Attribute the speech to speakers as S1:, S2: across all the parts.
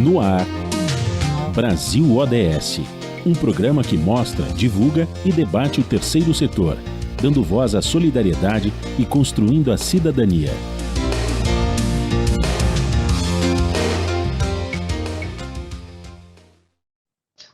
S1: No ar, Brasil ODS, um programa que mostra, divulga e debate o terceiro setor, dando voz à solidariedade e construindo a cidadania.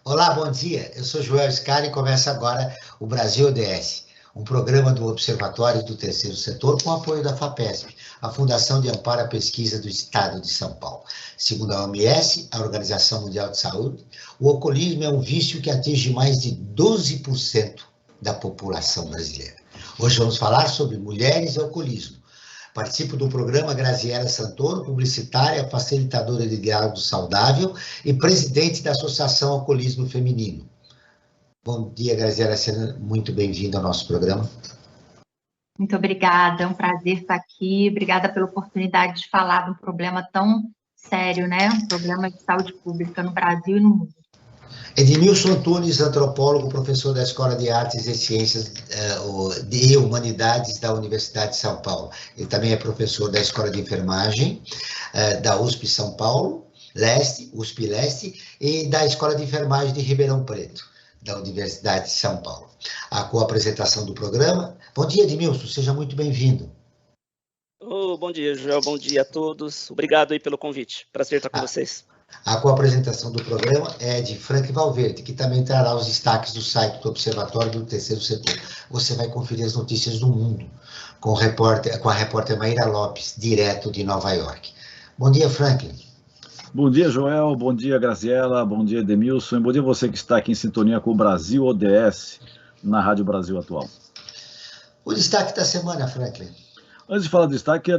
S2: Olá, bom dia. Eu sou Joel Scari e começa agora o Brasil ODS, um programa do Observatório do Terceiro Setor com apoio da FAPESP, a Fundação de Amparo à Pesquisa do Estado de São Paulo. Segundo a OMS, a Organização Mundial de Saúde, o alcoolismo é um vício que atinge mais de 12% da população brasileira. Hoje vamos falar sobre mulheres e alcoolismo. Participo do programa Graziela Santoro, publicitária, facilitadora de diálogo saudável e presidente da Associação Alcoolismo Feminino. Bom dia, Graziela, seja muito bem-vinda ao nosso programa.
S3: Muito obrigada, é um prazer estar aqui. Obrigada pela oportunidade de falar de um problema tão sério, né? Um problema de saúde pública no Brasil e no mundo.
S2: Edmilson Antunes, antropólogo, professor da Escola de Artes e Ciências e Humanidades da Universidade de São Paulo. Ele também é professor da Escola de Enfermagem da USP São Paulo, USP Leste, e da Escola de Enfermagem de Ribeirão Preto, da Universidade de São Paulo. A co-apresentação do programa. Bom dia, Edmilson, seja muito bem-vindo.
S4: Bom dia, Joel, bom dia a todos. Obrigado aí pelo convite, prazer estar com vocês.
S2: A co-apresentação do programa é de Frank Valverde, que também trará os destaques do site do Observatório do Terceiro Setor. Você vai conferir as notícias do mundo com a repórter Maíra Lopes, direto de Nova York. Bom dia, Franklin.
S5: Bom dia, Joel. Bom dia, Graziela. Bom dia, Edmilson. Bom dia você que está aqui em sintonia com o Brasil ODS na Rádio Brasil Atual.
S2: O destaque da semana, Franklin.
S5: Antes de falar do destaque,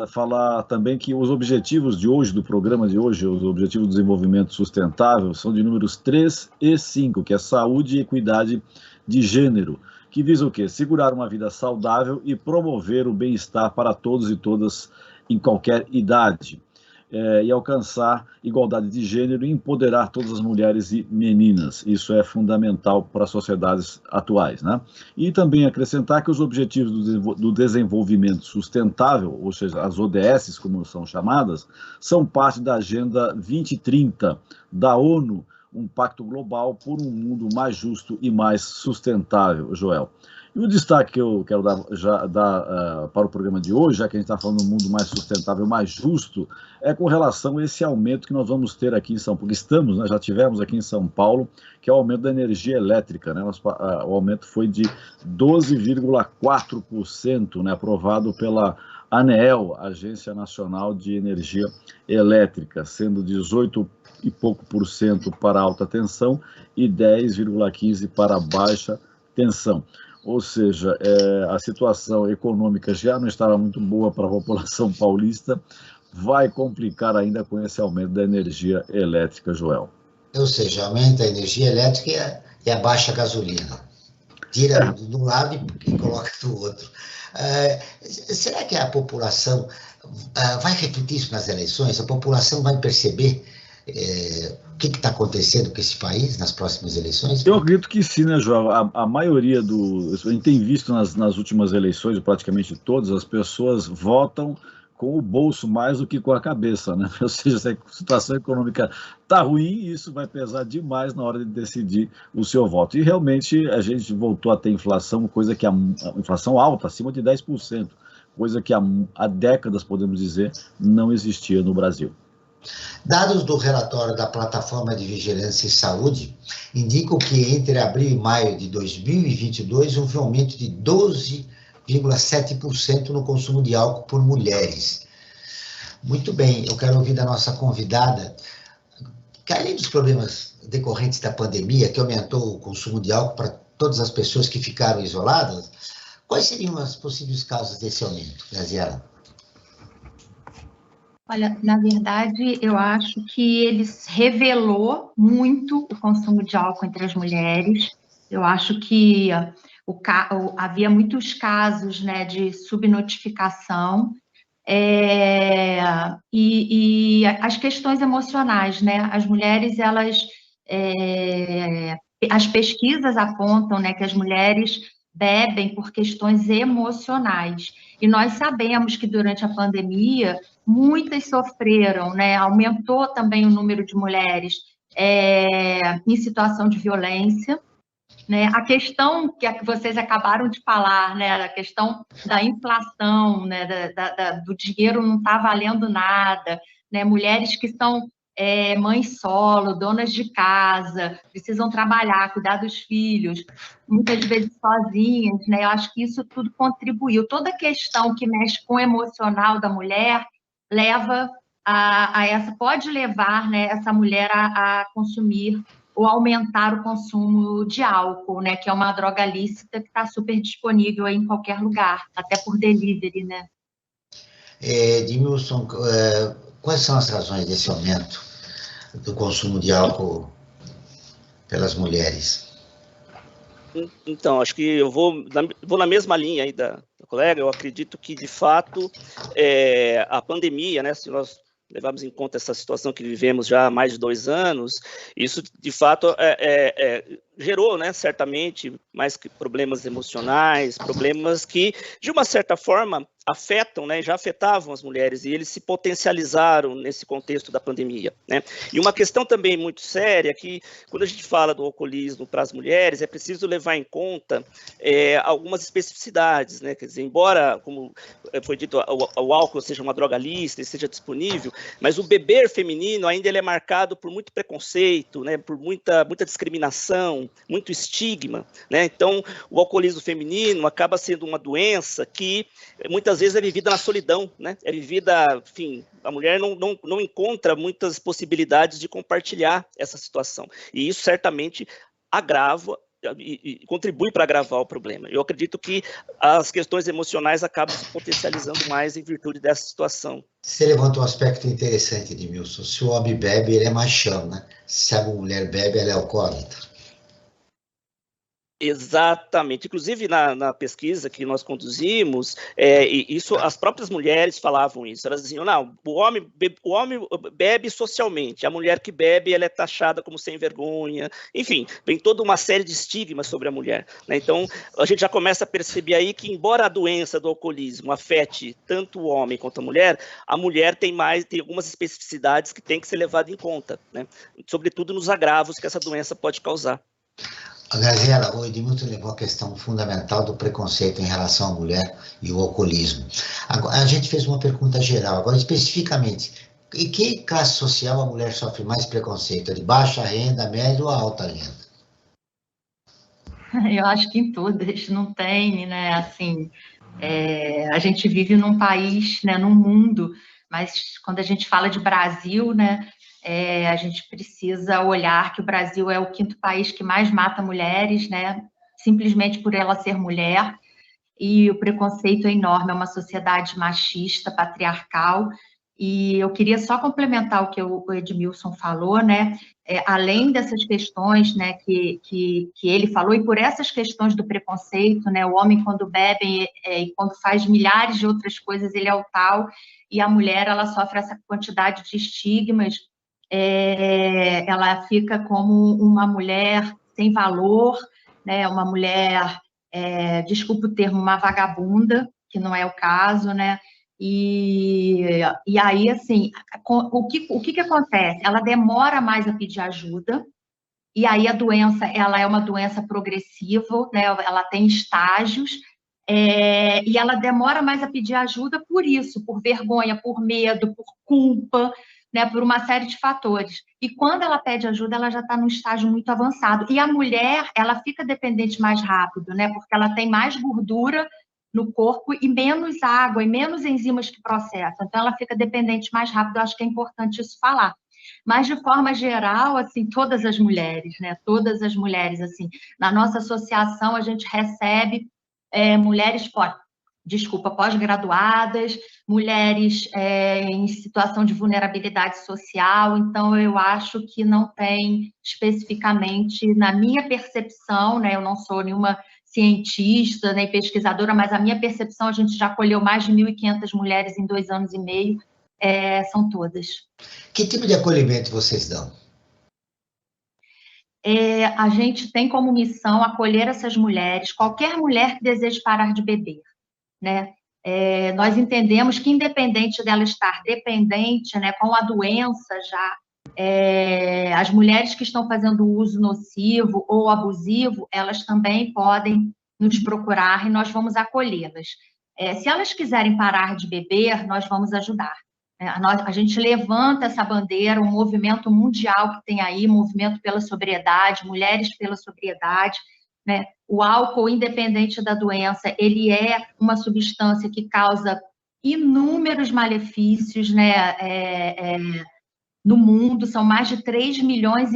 S5: falar também que os objetivos de hoje, do programa de hoje, os Objetivos de Desenvolvimento Sustentável, são de números 3 e 5, que é saúde e equidade de gênero, que visa o quê? Segurar uma vida saudável e promover o bem-estar para todos e todas em qualquer idade. E alcançar igualdade de gênero e empoderar todas as mulheres e meninas. Isso é fundamental para as sociedades atuais, né? E também acrescentar que os Objetivos do Desenvolvimento Sustentável, ou seja, as ODS, como são chamadas, são parte da Agenda 2030 da ONU, um pacto global por um mundo mais justo e mais sustentável, Joel. E o destaque que eu quero dar para o programa de hoje, já que a gente está falando de um mundo mais sustentável, mais justo, é com relação a esse aumento que nós vamos ter aqui em São Paulo, porque já tivemos aqui em São Paulo, que é o aumento da energia elétrica, né? O aumento foi de 12,4%, né, aprovado pela ANEEL, Agência Nacional de Energia Elétrica, sendo 18 e pouco por cento para alta tensão e 10,15% para baixa tensão. Ou seja, a situação econômica já não estava muito boa para a população paulista, vai complicar ainda com esse aumento da energia elétrica, Joel.
S2: Ou seja, aumenta a energia elétrica e abaixa a gasolina. Tira de um lado e coloca do outro. Será que a população vai refletir isso nas eleições? A população vai perceber o que está acontecendo com esse país nas próximas eleições?
S5: Eu acredito que sim, né, João? A maioria a gente tem visto nas últimas eleições, praticamente todas, as pessoas votam com o bolso mais do que com a cabeça, né? Ou seja, se a situação econômica está ruim, isso vai pesar demais na hora de decidir o seu voto. E realmente a gente voltou a ter inflação, coisa que a inflação alta, acima de 10%, coisa que há décadas, podemos dizer, não existia no Brasil.
S2: Dados do relatório da Plataforma de Vigilância e Saúde indicam que entre abril e maio de 2022 houve um aumento de 12,7% no consumo de álcool por mulheres. Muito bem, eu quero ouvir da nossa convidada, que além dos problemas decorrentes da pandemia, que aumentou o consumo de álcool para todas as pessoas que ficaram isoladas, quais seriam as possíveis causas desse aumento, Graziela?
S3: Olha, na verdade, eu acho que ele revelou muito o consumo de álcool entre as mulheres. Eu acho que havia muitos casos, né, de subnotificação e as questões emocionais, né? As mulheres, as pesquisas apontam, né, que as mulheres bebem por questões emocionais. E nós sabemos que durante a pandemia, muitas sofreram, né? Aumentou também o número de mulheres em situação de violência, né? A questão que vocês acabaram de falar, né? A questão da inflação, né? Do dinheiro não está valendo nada, né? Mulheres que são mães solo, donas de casa, precisam trabalhar, cuidar dos filhos, muitas vezes sozinhas, né? Eu acho que isso tudo contribuiu. Toda questão que mexe com o emocional da mulher leva a essa, pode levar, né, essa mulher a consumir ou aumentar o consumo de álcool, né, que é uma droga lícita que está super disponível aí em qualquer lugar, até por delivery, né?
S2: Edmilson, quais são as razões desse aumento do consumo de álcool pelas mulheres?
S4: Então, acho que eu vou na mesma linha aí da colega. Eu acredito que, de fato, a pandemia, né, se nós levarmos em conta essa situação que vivemos já há mais de 2 anos, isso, de fato, gerou, né, certamente, mais que problemas emocionais, problemas que, de uma certa forma, afetam, né, já afetavam as mulheres, e eles se potencializaram nesse contexto da pandemia, né? E uma questão também muito séria, que quando a gente fala do alcoolismo para as mulheres, é preciso levar em conta algumas especificidades, né? Quer dizer, embora, como foi dito, o álcool seja uma droga lícita, seja disponível, mas o beber feminino ainda ele é marcado por muito preconceito, né, por muita discriminação, muito estigma, né? Então, o alcoolismo feminino acaba sendo uma doença que muitas vezes é vivida na solidão, né? É vivida, enfim, a mulher não encontra muitas possibilidades de compartilhar essa situação. E isso certamente agrava e contribui para agravar o problema. Eu acredito que as questões emocionais acabam se potencializando mais em virtude dessa situação.
S2: Você levantou um aspecto interessante, Edmilson. Se o homem bebe, ele é machão, né? Se a mulher bebe, ela é alcoólatra.
S4: Exatamente. Inclusive, na pesquisa que nós conduzimos, isso, as próprias mulheres falavam isso. Elas diziam, não, o homem bebe socialmente, a mulher que bebe, ela é taxada como sem vergonha. Enfim, vem toda uma série de estigmas sobre a mulher, né? Então, a gente já começa a perceber aí que, embora a doença do alcoolismo afete tanto o homem quanto a mulher tem algumas especificidades que tem que ser levada em conta, né? Sobretudo nos agravos que essa doença pode causar.
S2: Graziela, o Edmilson levou a questão fundamental do preconceito em relação à mulher e o alcoolismo. Agora, a gente fez uma pergunta geral, agora especificamente, em que classe social a mulher sofre mais preconceito? De baixa renda, média ou alta renda?
S3: Eu acho que em todas, não tem, né, assim, a gente vive num país, né, num mundo, mas quando a gente fala de Brasil, né, a gente precisa olhar que o Brasil é o 5º país que mais mata mulheres, né, simplesmente por ela ser mulher, e o preconceito é enorme, é uma sociedade machista, patriarcal, e eu queria só complementar o que o Edmilson falou, né, além dessas questões, né, que ele falou, e por essas questões do preconceito, né, o homem quando bebe e quando faz milhares de outras coisas, ele é o tal, e a mulher, ela sofre essa quantidade de estigmas, ela fica como uma mulher sem valor, né, uma mulher, desculpa o termo, uma vagabunda, que não é o caso, né, e aí, assim, o que acontece? Ela demora mais a pedir ajuda, e aí a doença, ela é uma doença progressiva, né, ela tem estágios, e ela demora mais a pedir ajuda por isso, por vergonha, por medo, por culpa, né, por uma série de fatores. E quando ela pede ajuda, ela já está num estágio muito avançado. E a mulher, ela fica dependente mais rápido, né, porque ela tem mais gordura no corpo e menos água e menos enzimas que processam. Então, ela fica dependente mais rápido. Eu acho que é importante isso falar. Mas, de forma geral, assim, todas as mulheres, né, todas as mulheres, assim, na nossa associação, a gente recebe mulheres pós-graduadas, mulheres em situação de vulnerabilidade social. Então, eu acho que não tem especificamente, na minha percepção, né, eu não sou nenhuma cientista, nem pesquisadora, mas a minha percepção, a gente já acolheu mais de 1.500 mulheres em 2 anos e meio, são todas.
S2: Que tipo de acolhimento vocês dão?
S3: a gente tem como missão acolher essas mulheres, qualquer mulher que deseje parar de beber, né? Nós entendemos que, independente dela estar dependente, né, com a doença já, as mulheres que estão fazendo uso nocivo ou abusivo, elas também podem nos procurar e nós vamos acolhê-las. Se elas quiserem parar de beber, nós vamos ajudar. A gente levanta essa bandeira, um movimento mundial que tem aí, movimento pela sobriedade, mulheres pela sobriedade, né? O álcool, independente da doença, ele é uma substância que causa inúmeros malefícios, né? No mundo, são mais de 3,5 milhões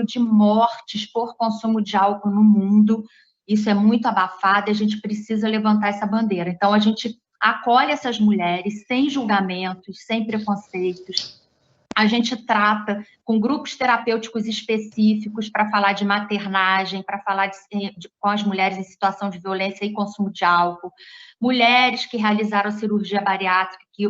S3: de mortes por consumo de álcool no mundo. Isso é muito abafado e a gente precisa levantar essa bandeira. Então, a gente acolhe essas mulheres sem julgamentos, sem preconceitos. A gente trata com grupos terapêuticos específicos para falar de maternagem, para falar com as mulheres em situação de violência e consumo de álcool. Mulheres que realizaram cirurgia bariátrica, que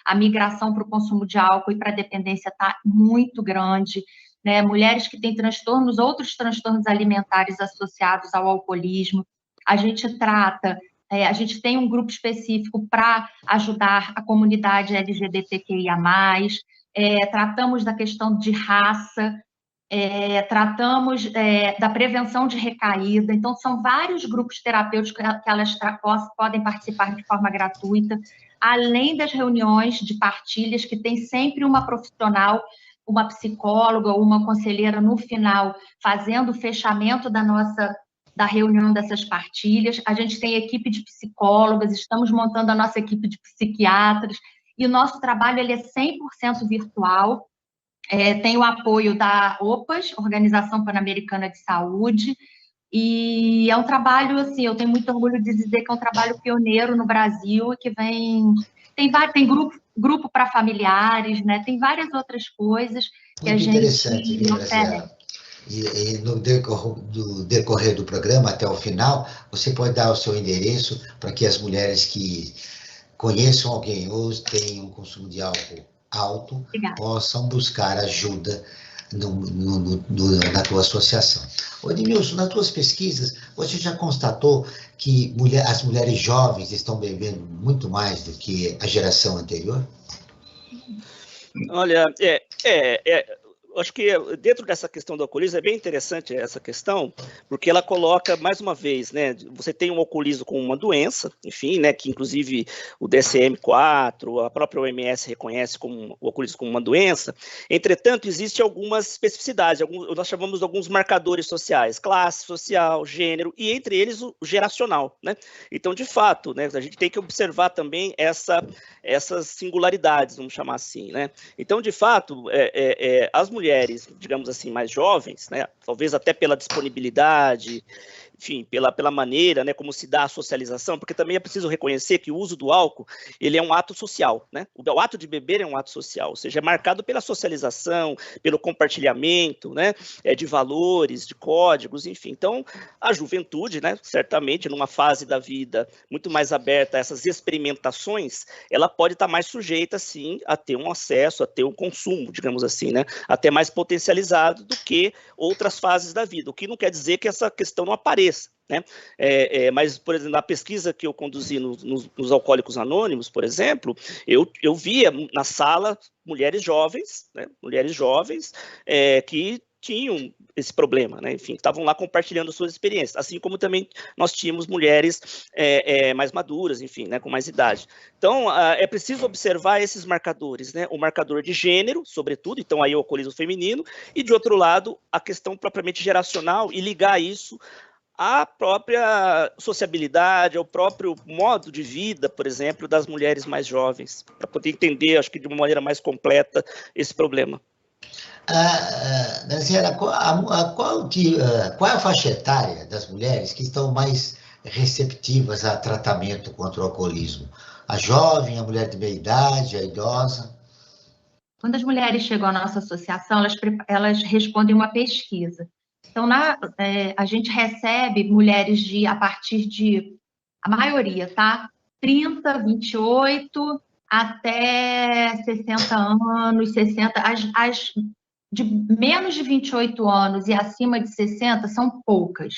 S3: a migração para o consumo de álcool e para a dependência está muito grande, né? Mulheres que têm transtornos, outros transtornos alimentares associados ao alcoolismo. A gente trata, a gente tem um grupo específico para ajudar a comunidade LGBTQIA+, tratamos da questão de raça, tratamos da prevenção de recaída. Então, são vários grupos terapêuticos que elas podem participar de forma gratuita, além das reuniões de partilhas, que tem sempre uma profissional, uma psicóloga ou uma conselheira no final, fazendo o fechamento da reunião dessas partilhas. A gente tem equipe de psicólogas, estamos montando a nossa equipe de psiquiatras, e o nosso trabalho ele é 100% virtual. Tem o apoio da OPAS, Organização Pan-Americana de Saúde, e é um trabalho, assim, eu tenho muito orgulho de dizer que é um trabalho pioneiro no Brasil, e que tem grupo para familiares, né? Tem várias outras coisas que a gente...
S2: Muito interessante, Graziela. E no decorrer do programa, até o final, você pode dar o seu endereço para que as mulheres que conheçam alguém ou tenham um consumo de álcool alto, possam buscar ajuda na tua associação. Ô, Edmilson, nas tuas pesquisas, você já constatou que as mulheres jovens estão bebendo muito mais do que a geração anterior?
S4: Olha, acho que dentro dessa questão do alcoolismo é bem interessante essa questão, porque ela coloca, mais uma vez, né, você tem um alcoolismo como uma doença, enfim, né, que inclusive o DSM-4, a própria OMS reconhece como o alcoolismo como uma doença. Entretanto, existe algumas especificidades, nós chamamos de alguns marcadores sociais, classe social, gênero, e entre eles o geracional, né? Então, de fato, né, a gente tem que observar também essas singularidades, vamos chamar assim, né? Então, de fato, as mulheres, digamos assim, mais jovens, né, talvez até pela disponibilidade, enfim, pela maneira, né, como se dá a socialização, porque também é preciso reconhecer que o uso do álcool, ele é um ato social, né? O ato de beber é um ato social, ou seja, é marcado pela socialização, pelo compartilhamento, né, de valores, de códigos, enfim. Então, a juventude, né, certamente, numa fase da vida muito mais aberta a essas experimentações, ela pode estar mais sujeita, sim, a ter um acesso, a ter um consumo, digamos assim, né, até mais potencializado do que outras fases da vida, o que não quer dizer que essa questão não apareça, né? Mas, por exemplo, na pesquisa que eu conduzi nos Alcoólicos Anônimos, por exemplo, eu via na sala mulheres jovens, né? Que tinham esse problema, né? Enfim, estavam lá compartilhando suas experiências, assim como também nós tínhamos mulheres mais maduras, enfim, né, com mais idade. Então, é preciso observar esses marcadores, né? O marcador de gênero, sobretudo, então aí o alcoolismo feminino, e de outro lado, a questão propriamente geracional e ligar isso à própria sociabilidade, ao próprio modo de vida, por exemplo, das mulheres mais jovens, para poder entender, acho que de uma maneira mais completa, esse problema.
S2: Graziela, qual é a faixa etária das mulheres que estão mais receptivas a tratamento contra o alcoolismo? A jovem, a mulher de meia idade, a idosa?
S3: Quando as mulheres chegam à nossa associação, elas respondem uma pesquisa. Então, a gente recebe mulheres a partir de, a maioria, tá? 30, 28, até 60 anos, 60. de menos de 28 anos e acima de 60 são poucas,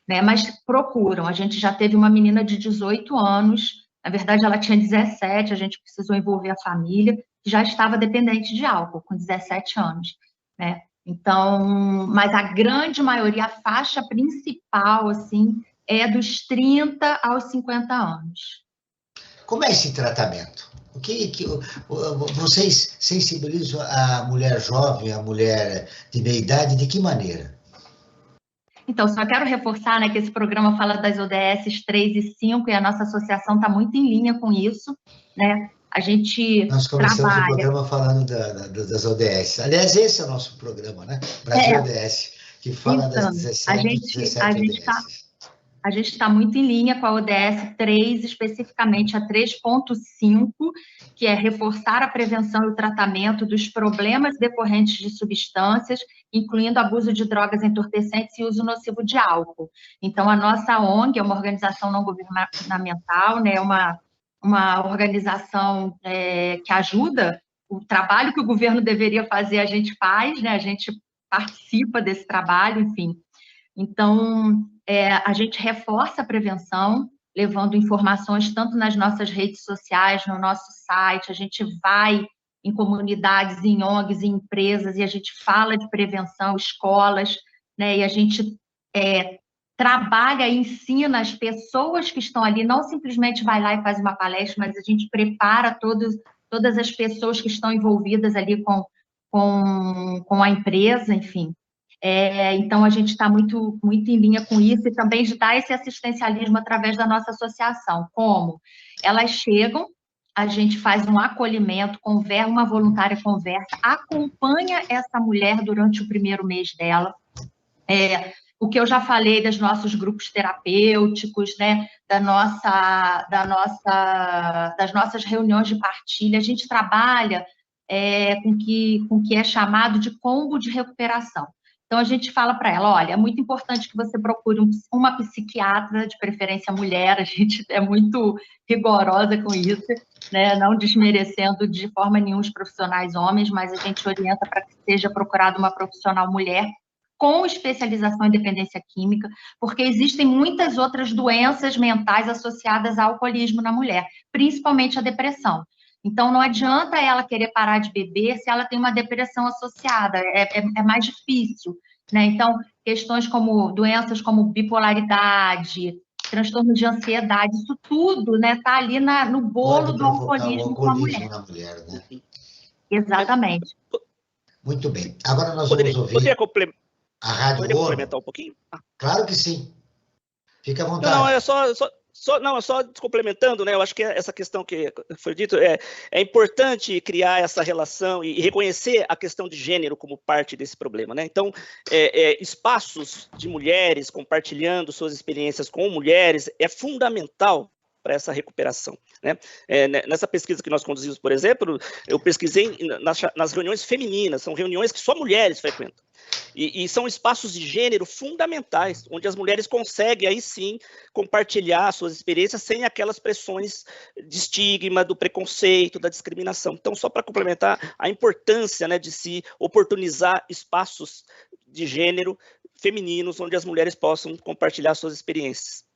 S3: né? Mas procuram. A gente já teve uma menina de 18 anos, na verdade ela tinha 17, a gente precisou envolver a família, que já estava dependente de álcool, com 17 anos, né? Então, mas a grande maioria, a faixa principal, assim, é dos 30 aos 50 anos.
S2: Como é esse tratamento? O que vocês sensibilizam a mulher jovem, a mulher de meia idade, de que maneira?
S3: Então, só quero reforçar, né, que esse programa fala das ODS 3 e 5 e a nossa associação está muito em linha com isso, né? A gente
S2: Nós começamos
S3: trabalha...
S2: o programa falando das ODS. Aliás, esse é o nosso programa, né? Brasil ODS, que fala
S3: então,
S2: das 17 ODS.
S3: A gente está muito em linha com a ODS 3, especificamente a 3.5, que é reforçar a prevenção e o tratamento dos problemas decorrentes de substâncias, incluindo abuso de drogas entorpecentes e uso nocivo de álcool. Então, a nossa ONG é uma organização não governamental, né, uma organização que ajuda o trabalho que o governo deveria fazer, a gente faz, né, a gente participa desse trabalho, enfim. Então, a gente reforça a prevenção, levando informações tanto nas nossas redes sociais, no nosso site, a gente vai em comunidades, em ONGs, em empresas, e a gente fala de prevenção, escolas, né, e a gente trabalha e ensina as pessoas que estão ali, não simplesmente vai lá e faz uma palestra, mas a gente prepara todas as pessoas que estão envolvidas ali com a empresa, enfim. Então, a gente está muito, muito em linha com isso e também de dar esse assistencialismo através da nossa associação. Como? Elas chegam, a gente faz um acolhimento, uma voluntária conversa, acompanha essa mulher durante o primeiro mês dela. O que eu já falei dos nossos grupos terapêuticos, né, das nossas reuniões de partilha, a gente trabalha com que é chamado de combo de recuperação. Então, a gente fala para ela, olha, é muito importante que você procure uma psiquiatra, de preferência mulher, a gente é muito rigorosa com isso, né? Não desmerecendo de forma nenhuma os profissionais homens, mas a gente orienta para que seja procurada uma profissional mulher com especialização em dependência química, porque existem muitas outras doenças mentais associadas ao alcoolismo na mulher, principalmente a depressão. Então, não adianta ela querer parar de beber se ela tem uma depressão associada, é mais difícil, né? Então, questões como doenças como bipolaridade, transtorno de ansiedade, isso tudo, né, tá ali no bolo do alcoolismo com a mulher.
S2: Na mulher, né?
S3: Exatamente.
S2: Muito bem. Agora nós vamos ouvir a Rádio ONU.
S4: Complementar um pouquinho?
S2: Claro que sim. Fica à vontade.
S4: Não, é só complementando, né? Eu acho que essa questão que foi dito é importante criar essa relação e reconhecer a questão de gênero como parte desse problema, né? Então, espaços de mulheres compartilhando suas experiências com mulheres é fundamental para essa recuperação, né? Nessa pesquisa que nós conduzimos, por exemplo, eu pesquisei nas reuniões femininas, são reuniões que só mulheres frequentam. E são espaços de gênero fundamentais, onde as mulheres conseguem, aí sim, compartilhar suas experiências sem aquelas pressões de estigma, do preconceito, da discriminação. Então, só para complementar a importância, né, de se oportunizar espaços de gênero femininos, onde as mulheres possam compartilhar suas experiências.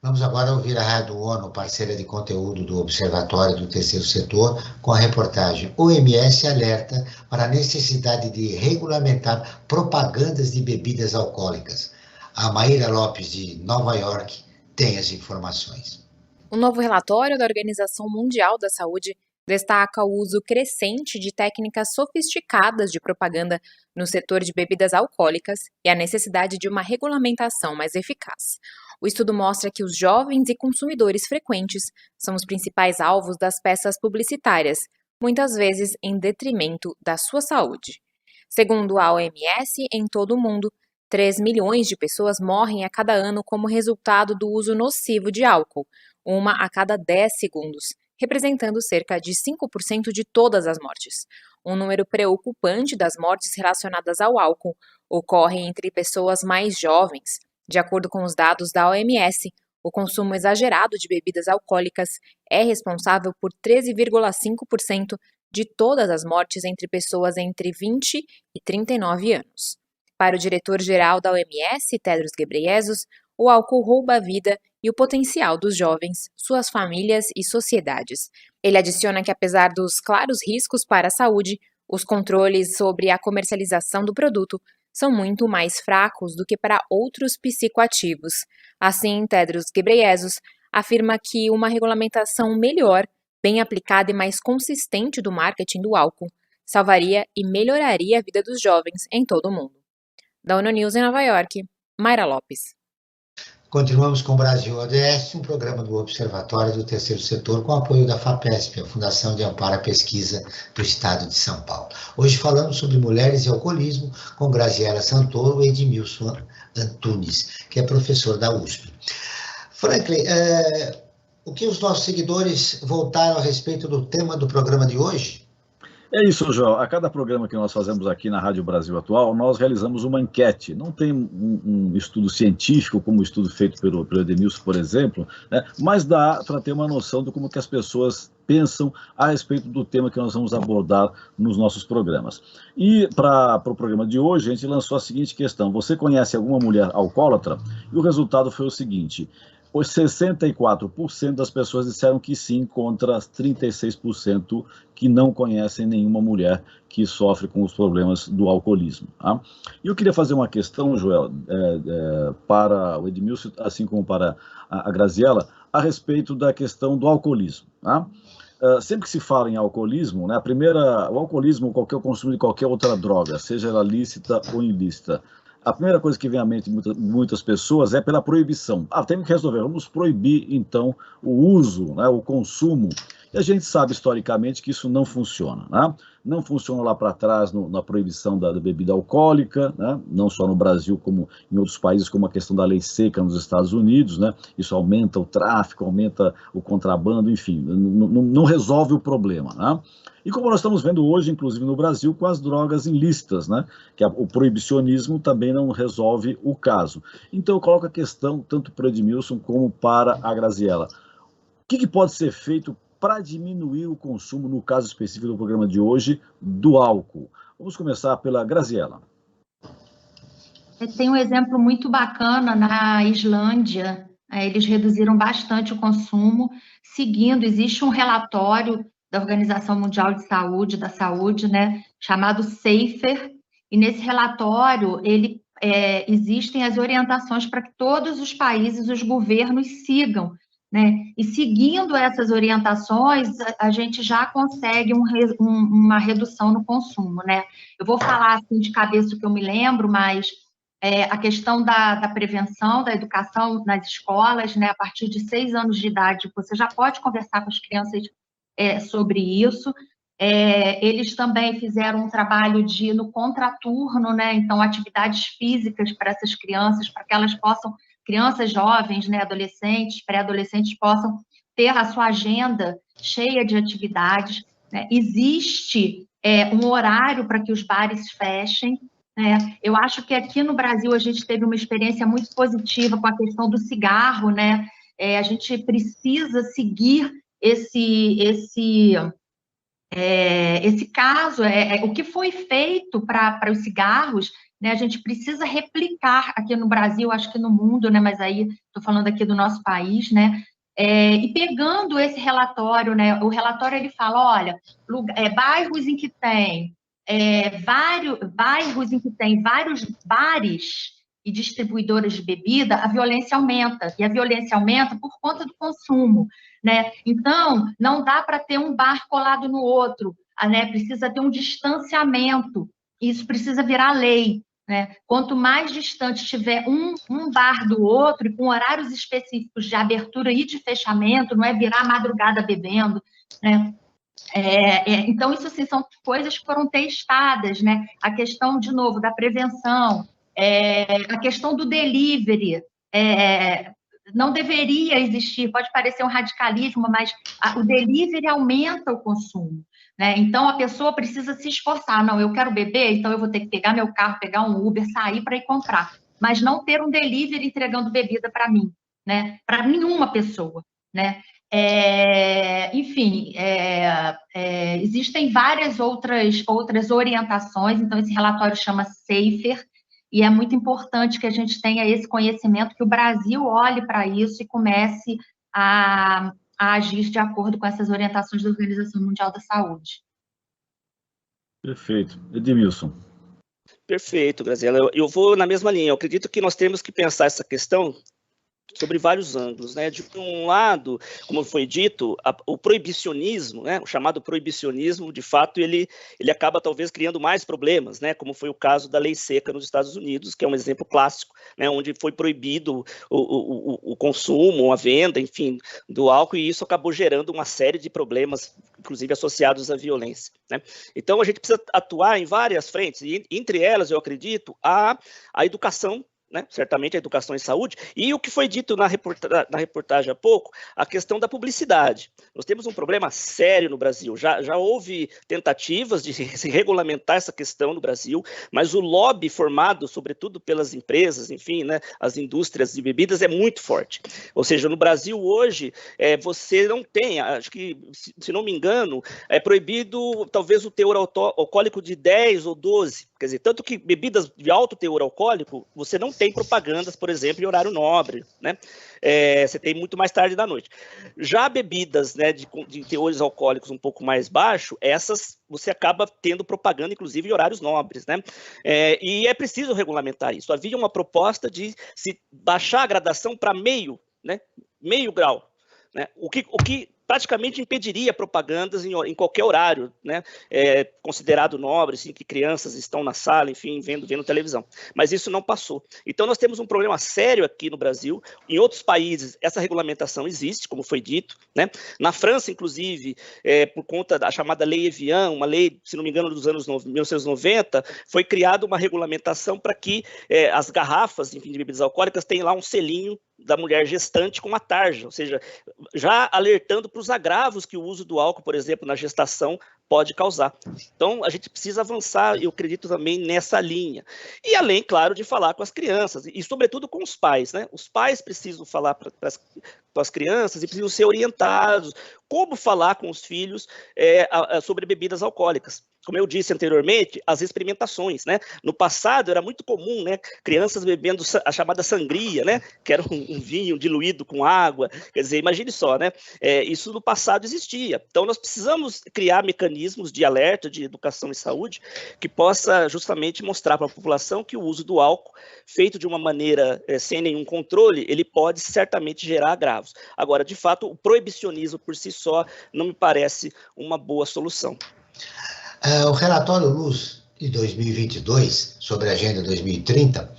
S2: Vamos agora ouvir a Rádio ONU, parceira de conteúdo do Observatório do Terceiro Setor, com a reportagem OMS alerta para a necessidade de regulamentar propagandas de bebidas alcoólicas. A Maíra Lopes, de Nova York, tem as informações.
S6: Um novo relatório da Organização Mundial da Saúde destaca o uso crescente de técnicas sofisticadas de propaganda no setor de bebidas alcoólicas e a necessidade de uma regulamentação mais eficaz. O estudo mostra que os jovens e consumidores frequentes são os principais alvos das peças publicitárias, muitas vezes em detrimento da sua saúde. Segundo a OMS, em todo o mundo, 3 milhões de pessoas morrem a cada ano como resultado do uso nocivo de álcool, uma a cada 10 segundos, representando cerca de 5% de todas as mortes. Um número preocupante das mortes relacionadas ao álcool ocorre entre pessoas mais jovens. De acordo com os dados da OMS, o consumo exagerado de bebidas alcoólicas é responsável por 13,5% de todas as mortes entre pessoas entre 20 e 39 anos. Para o diretor-geral da OMS, Tedros Ghebreyesus, o álcool rouba a vida e o potencial dos jovens, suas famílias e sociedades. Ele adiciona que, apesar dos claros riscos para a saúde, os controles sobre a comercialização do produto são muito mais fracos do que para outros psicoativos. Assim, Tedros Ghebreyesus afirma que uma regulamentação melhor, bem aplicada e mais consistente do marketing do álcool salvaria e melhoraria a vida dos jovens em todo o mundo. Da ONU News em Nova York, Mayra Lopes.
S2: Continuamos com o Brasil ODS, um programa do Observatório do Terceiro Setor com apoio da FAPESP, a Fundação de Amparo à Pesquisa do Estado de São Paulo. Hoje falamos sobre mulheres e alcoolismo com Graziela Santoro e Edmilson Antunes, que é professor da USP. Franklin, o que os nossos seguidores voltaram a respeito do tema do programa de hoje?
S5: É isso, João. A cada programa que nós fazemos aqui na Rádio Brasil Atual, nós realizamos uma enquete. Não tem um estudo científico, como o estudo feito pelo Edmilson, por exemplo, né? Mas dá para ter uma noção de como que as pessoas pensam a respeito do tema que nós vamos abordar nos nossos programas. E para o programa de hoje, a gente lançou a seguinte questão: você conhece alguma mulher alcoólatra? E o resultado foi o seguinte: os 64% das pessoas disseram que sim, contra 36% que não conhecem nenhuma mulher que sofre com os problemas do alcoolismo. Tá? E eu queria fazer uma questão, Joel, para o Edmilson, assim como para a Graziela, a respeito da questão do alcoolismo. Tá? Sempre que se fala em alcoolismo, né, o alcoolismo ou qualquer consumo de qualquer outra droga, seja ela lícita ou ilícita, a primeira coisa que vem à mente de muitas pessoas é pela proibição. Tem que resolver, vamos proibir, então, o uso, né, o consumo. E a gente sabe, historicamente, que isso não funciona. Né? Não funciona lá para trás na proibição da bebida alcoólica, né? Não só no Brasil, como em outros países, como a questão da lei seca nos Estados Unidos. Né? Isso aumenta o tráfico, aumenta o contrabando, enfim, não resolve o problema. Né? E como nós estamos vendo hoje, inclusive no Brasil, com as drogas ilícitas, né? Que o proibicionismo também não resolve o caso. Então eu coloco a questão tanto para o Edmilson como para a Graziela. O que pode ser feito para diminuir o consumo, no caso específico do programa de hoje, do álcool? Vamos começar pela Graziela.
S3: Tem um exemplo muito bacana na Islândia. Eles reduziram bastante o consumo, existe um relatório da Organização Mundial de Saúde, da Saúde, né, chamado SAFER, e nesse relatório existem as orientações para que todos os países, os governos sigam, né, e seguindo essas orientações, a gente já consegue uma redução no consumo, né. Eu vou falar assim de cabeça o que eu me lembro, mas a questão da prevenção, da educação nas escolas, né, a partir de 6 anos de idade, você já pode conversar com as crianças sobre isso. Eles também fizeram um trabalho no contraturno, né? Então, atividades físicas para essas crianças, para que elas possam, crianças jovens, né, adolescentes, pré-adolescentes, possam ter a sua agenda cheia de atividades. Né? Existe um horário para que os bares fechem. Né? Eu acho que aqui no Brasil a gente teve uma experiência muito positiva com a questão do cigarro, né? A gente precisa seguir esse caso, o que foi feito para os cigarros, né, a gente precisa replicar aqui no Brasil, acho que no mundo, né, mas aí estou falando aqui do nosso país, né, e pegando esse relatório, né, o relatório ele fala, olha, bairros em que tem bairros em que tem vários bares e distribuidoras de bebida, a violência aumenta, e a violência aumenta por conta do consumo, né? Então, não dá para ter um bar colado no outro, né? Precisa ter um distanciamento, isso precisa virar lei, né? Quanto mais distante tiver um bar do outro, e com horários específicos de abertura e de fechamento, não é virar madrugada bebendo, né? Então, isso assim, são coisas que foram testadas, né? A questão, de novo, da prevenção, a questão do delivery, não deveria existir, pode parecer um radicalismo, mas o delivery aumenta o consumo, né? Então, a pessoa precisa se esforçar, não, eu quero beber, então eu vou ter que pegar meu carro, pegar um Uber, sair para ir comprar, mas não ter um delivery entregando bebida para mim, né? Para nenhuma pessoa, né? Enfim, existem várias outras orientações, então esse relatório chama SAFER, e é muito importante que a gente tenha esse conhecimento, que o Brasil olhe para isso e comece a agir de acordo com essas orientações da Organização Mundial da Saúde.
S5: Perfeito. Edmilson.
S4: Perfeito, Graziela. Eu vou na mesma linha. Eu acredito que nós temos que pensar essa questão sobre vários ângulos, né? De um lado, como foi dito, o proibicionismo, né? O chamado proibicionismo, de fato, ele acaba talvez criando mais problemas, né? Como foi o caso da lei seca nos Estados Unidos, que é um exemplo clássico, né? Onde foi proibido o consumo, a venda, enfim, do álcool, e isso acabou gerando uma série de problemas, inclusive associados à violência, né? Então, a gente precisa atuar em várias frentes, e entre elas, eu acredito, a educação, né? Certamente a educação e saúde, e o que foi dito na reportagem há pouco, a questão da publicidade. Nós temos um problema sério no Brasil, já houve tentativas de se regulamentar essa questão no Brasil, mas o lobby formado, sobretudo pelas empresas, enfim, né, as indústrias de bebidas, é muito forte. Ou seja, no Brasil hoje, você não tem, acho que, se não me engano, é proibido talvez o teor alcoólico de 10 ou 12, quer dizer, tanto que bebidas de alto teor alcoólico, você não tem propagandas, por exemplo, em horário nobre, né? Você tem muito mais tarde da noite. Já bebidas, né, de teores alcoólicos um pouco mais baixo, essas você acaba tendo propaganda, inclusive, em horários nobres, né? E é preciso regulamentar isso. Havia uma proposta de se baixar a gradação para meio, né? Meio grau, né? O que praticamente impediria propagandas em qualquer horário, né? Considerado nobre, assim, que crianças estão na sala, enfim, vendo televisão. Mas isso não passou. Então, nós temos um problema sério aqui no Brasil. Em outros países, essa regulamentação existe, como foi dito, né? Na França, inclusive, por conta da chamada Lei Evian, uma lei, se não me engano, dos anos 1990, foi criada uma regulamentação para que as garrafas, enfim, de bebidas alcoólicas tenham lá um selinho da mulher gestante com uma tarja, ou seja, já alertando para os agravos que o uso do álcool, por exemplo, na gestação pode causar. Então, a gente precisa avançar, eu acredito também nessa linha. E além, claro, de falar com as crianças, e sobretudo com os pais, né? Os pais precisam falar para as crianças e precisam ser orientados como falar com os filhos sobre bebidas alcoólicas. Como eu disse anteriormente, as experimentações, né? No passado era muito comum, né? Crianças bebendo a chamada sangria, né? Que era um vinho diluído com água. Quer dizer, imagine só, né? Isso no passado existia. Então, nós precisamos criar mecanismos de alerta, de educação e saúde, que possa justamente mostrar para a população que o uso do álcool, feito de uma maneira sem nenhum controle, ele pode certamente gerar agravos. Agora, de fato, o proibicionismo por si só não me parece uma boa solução.
S2: O relatório Luz de 2022, sobre a Agenda 2030,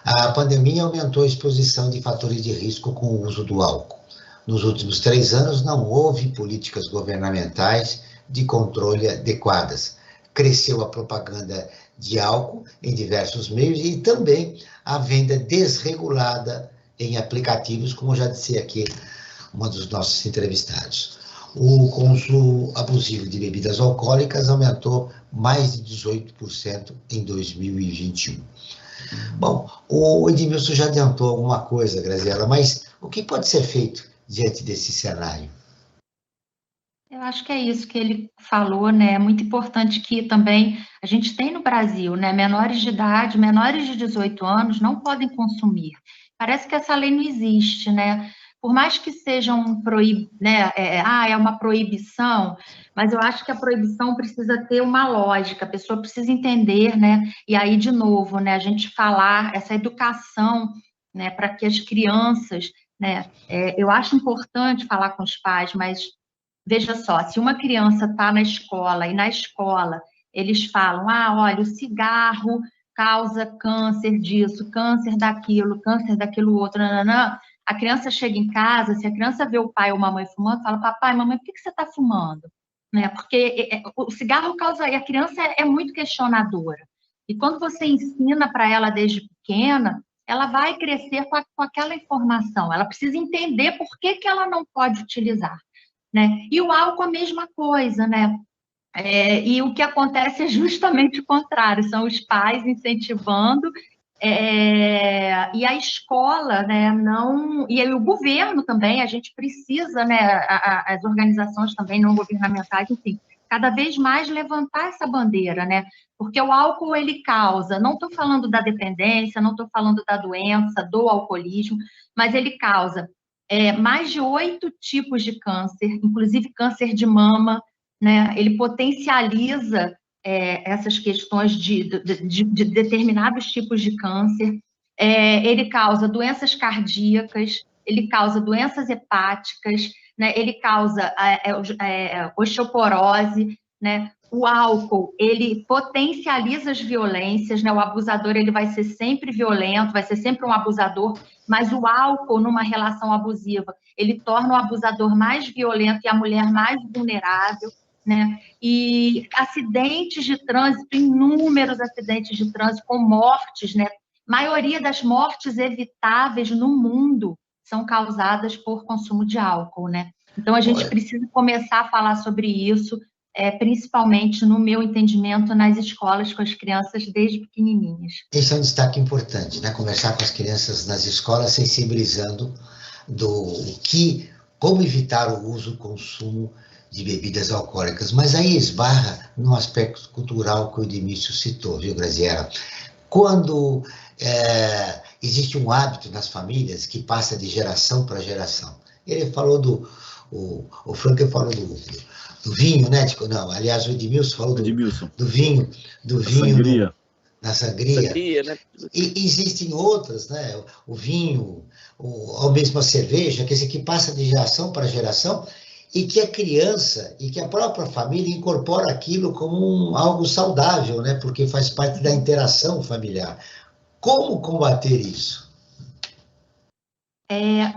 S2: a pandemia aumentou a exposição de fatores de risco com o uso do álcool. Nos últimos 3 anos, não houve políticas governamentais de controle adequadas. Cresceu a propaganda de álcool em diversos meios e também a venda desregulada em aplicativos, como já disse aqui uma dos nossos entrevistados. O consumo abusivo de bebidas alcoólicas aumentou mais de 18% em 2021. Bom, o Edmilson já adiantou alguma coisa, Graziela, mas o que pode ser feito diante desse cenário?
S3: Eu acho que é isso que ele falou, né? É muito importante que também a gente tem no Brasil, né? Menores de idade, menores de 18 anos não podem consumir. Parece que essa lei não existe, né? Por mais que seja né? É uma proibição, mas eu acho que a proibição precisa ter uma lógica, a pessoa precisa entender, né? E aí, de novo, né? A gente falar essa educação, né? Para que as crianças, né? Eu acho importante falar com os pais, mas veja só, se uma criança está na escola e na escola eles falam, olha, o cigarro causa câncer disso, câncer daquilo outro, nananã. A criança chega em casa, se a criança vê o pai ou a mãe fumando, fala, papai, mamãe, por que você está fumando? Né? Porque o cigarro causa, e a criança é muito questionadora. E quando você ensina para ela desde pequena, ela vai crescer com aquela informação, ela precisa entender por que ela não pode utilizar. Né? E o álcool a mesma coisa, né? E o que acontece é justamente o contrário, são os pais incentivando E a escola, né, não... E aí o governo também, a gente precisa, né, as organizações também não governamentais, enfim, cada vez mais levantar essa bandeira, né? Porque o álcool, ele causa, não estou falando da dependência, não estou falando da doença, do alcoolismo, mas ele causa mais de 8 tipos de câncer, inclusive câncer de mama, né? Ele potencializa essas questões de determinados tipos de câncer, ele causa doenças cardíacas, ele causa doenças hepáticas, né? Ele causa osteoporose, né? O álcool, ele potencializa as violências, né? O abusador, ele vai ser sempre violento, vai ser sempre um abusador, mas o álcool, numa relação abusiva, ele torna o abusador mais violento e a mulher mais vulnerável, né? E acidentes de trânsito, inúmeros acidentes de trânsito com mortes, né? A maioria das mortes evitáveis no mundo são causadas por consumo de álcool, né? Então, a gente precisa começar a falar sobre isso, principalmente, no meu entendimento, nas escolas com as crianças desde pequenininhas.
S2: Esse é um destaque importante, né? Conversar com as crianças nas escolas, sensibilizando como evitar o uso, o consumo de bebidas alcoólicas, mas aí esbarra no aspecto cultural que o Edmício citou, viu, Graziela? Quando existe um hábito nas famílias que passa de geração para geração. Ele falou o Frank falou do vinho, né? Não, aliás, o Edmilson falou do vinho,
S5: sangria.
S2: Na sangria.
S4: Sangria, né?
S2: E existem outras, né? O vinho, ou mesmo a cerveja, que passa de geração para geração, e que a criança e que a própria família incorpora aquilo como algo saudável, né? Porque faz parte da interação familiar. Como combater isso?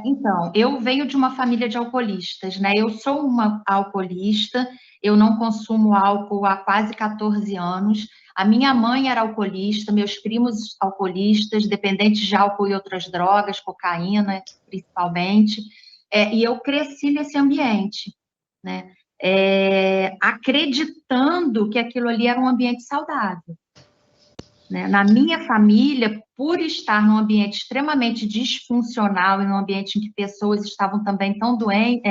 S3: Então, eu venho de uma família de alcoolistas, né? Eu sou uma alcoolista, eu não consumo álcool há quase 14 anos. A minha mãe era alcoolista, meus primos alcoolistas, dependentes de álcool e outras drogas, cocaína, principalmente. E eu cresci nesse ambiente, né? Acreditando que aquilo ali era um ambiente saudável. Né? Na minha família, por estar num ambiente extremamente disfuncional e num ambiente em que pessoas estavam também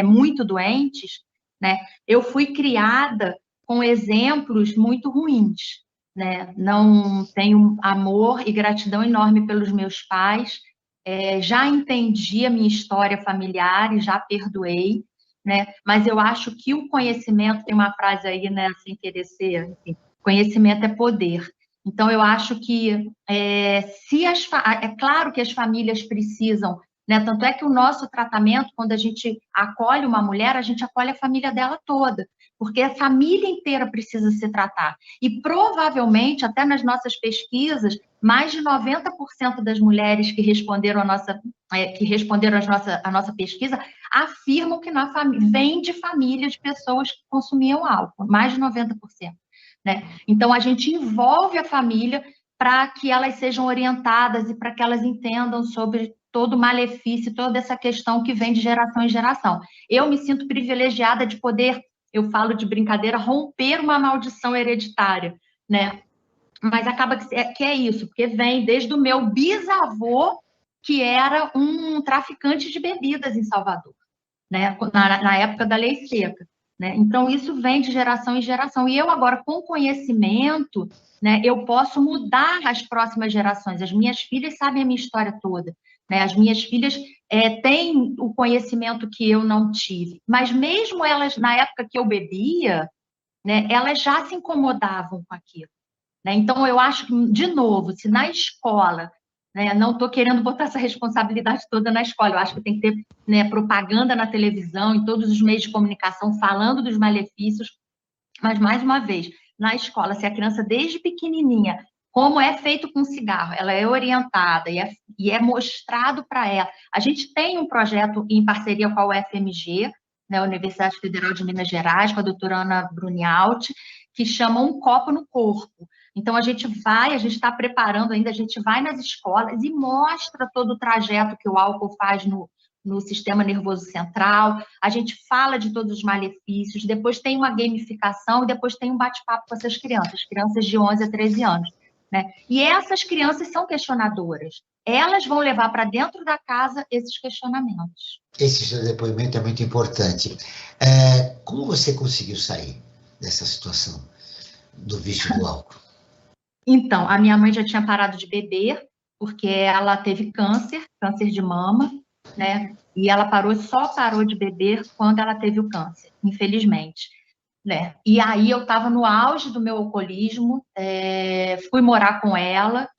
S3: muito doentes, né? Eu fui criada com exemplos muito ruins, né? Não tenho amor e gratidão enorme pelos meus pais, já entendi a minha história familiar e já perdoei, né? Mas eu acho que o conhecimento, tem uma frase aí, né, sem querer ser, enfim, conhecimento é poder. Então, eu acho que é claro que as famílias precisam, né? Tanto é que o nosso tratamento, quando a gente acolhe uma mulher, a gente acolhe a família dela toda, porque a família inteira precisa se tratar. E provavelmente, até nas nossas pesquisas, mais de 90% das mulheres que responderam a nossa pesquisa afirmam que vem de família de pessoas que consumiam álcool, mais de 90%. Né? Então, a gente envolve a família para que elas sejam orientadas e para que elas entendam sobre todo o malefício, toda essa questão que vem de geração em geração. Eu me sinto privilegiada de poder, eu falo de brincadeira, romper uma maldição hereditária, né? Mas acaba que é isso, porque vem desde o meu bisavô, que era um traficante de bebidas em Salvador, né? Na época da Lei Seca. Né? Então, isso vem de geração em geração. E eu agora, com conhecimento, né, eu posso mudar as próximas gerações. As minhas filhas sabem a minha história toda. Né? As minhas filhas têm o conhecimento que eu não tive. Mas mesmo elas, na época que eu bebia, né, elas já se incomodavam com aquilo. Né? Então, eu acho que, de novo, se na escola... Né? Não estou querendo botar essa responsabilidade toda na escola, eu acho que tem que ter, né, propaganda na televisão, em todos os meios de comunicação, falando dos malefícios, mas, mais uma vez, na escola, se a criança, desde pequenininha, como é feito com cigarro, ela é orientada e é mostrado para ela. A gente tem um projeto em parceria com a UFMG, né, a Universidade Federal de Minas Gerais, com a doutora Ana Brunialti, que chama Um Copo no Corpo. Então, a gente está preparando ainda, a gente vai nas escolas e mostra todo o trajeto que o álcool faz no sistema nervoso central, a gente fala de todos os malefícios, depois tem uma gamificação e depois tem um bate-papo com essas crianças de 11 a 13 anos. né? E essas crianças são questionadoras. Elas vão levar para dentro da casa esses questionamentos.
S2: Esse seu depoimento é muito importante. Como você conseguiu sair dessa situação do vício do álcool?
S3: Então, a minha mãe já tinha parado de beber, porque ela teve câncer de mama, né? E ela só parou de beber quando ela teve o câncer, infelizmente, né? E aí eu estava no auge do meu alcoolismo, fui morar com ela,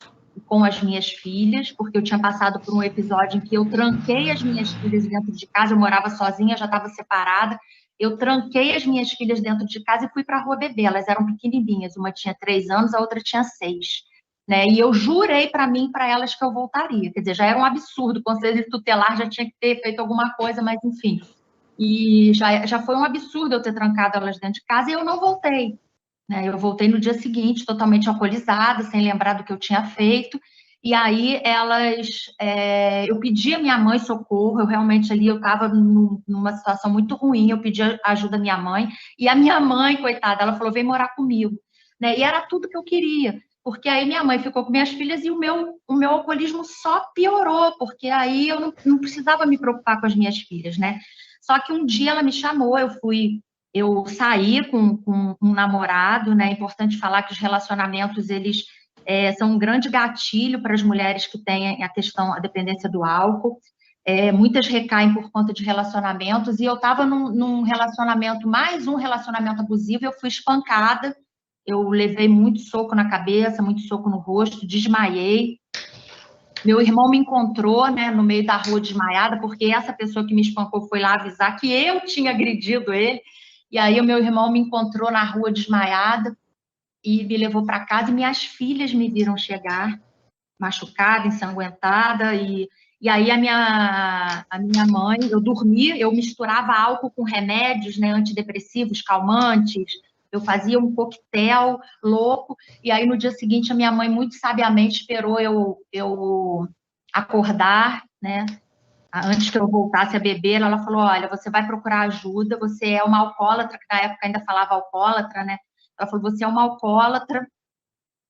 S3: com as minhas filhas, porque eu tinha passado por um episódio em que eu tranquei as minhas filhas dentro de casa, eu morava sozinha, já estava separada, eu tranquei as minhas filhas dentro de casa e fui para a rua beber, elas eram pequenininhas, uma tinha 3 anos, a outra tinha 6, né? E eu jurei para mim e para elas que eu voltaria, quer dizer, já era um absurdo, o conselho tutelar já tinha que ter feito alguma coisa, mas enfim, e já foi um absurdo eu ter trancado elas dentro de casa e eu não voltei, né? Eu voltei no dia seguinte, totalmente alcoolizada, sem lembrar do que eu tinha feito, e aí eu pedi a minha mãe socorro, eu realmente ali, eu estava numa situação muito ruim, eu pedi ajuda à minha mãe, e a minha mãe, coitada, ela falou, vem morar comigo, né? E era tudo que eu queria, porque aí minha mãe ficou com minhas filhas e o meu alcoolismo só piorou, porque aí eu não precisava me preocupar com as minhas filhas, né? Só que um dia ela me chamou, eu saí com um namorado, né? É importante falar que os relacionamentos, eles são um grande gatilho para as mulheres que têm a dependência do álcool. Muitas recaem por conta de relacionamentos, e eu estava num relacionamento, mais um relacionamento abusivo, eu fui espancada, eu levei muito soco na cabeça, muito soco no rosto, desmaiei. Meu irmão me encontrou, né, no meio da rua desmaiada, porque essa pessoa que me espancou foi lá avisar que eu tinha agredido ele. E aí o meu irmão me encontrou na rua desmaiada e me levou para casa, e minhas filhas me viram chegar, machucada, ensanguentada, e aí a minha mãe, eu dormia, eu misturava álcool com remédios, né, antidepressivos, calmantes, eu fazia um coquetel louco, e aí no dia seguinte a minha mãe muito sabiamente esperou eu acordar, né, antes que eu voltasse a beber, ela falou, olha, você vai procurar ajuda, você é uma alcoólatra, que na época ainda falava alcoólatra, né, ela falou, você é uma alcoólatra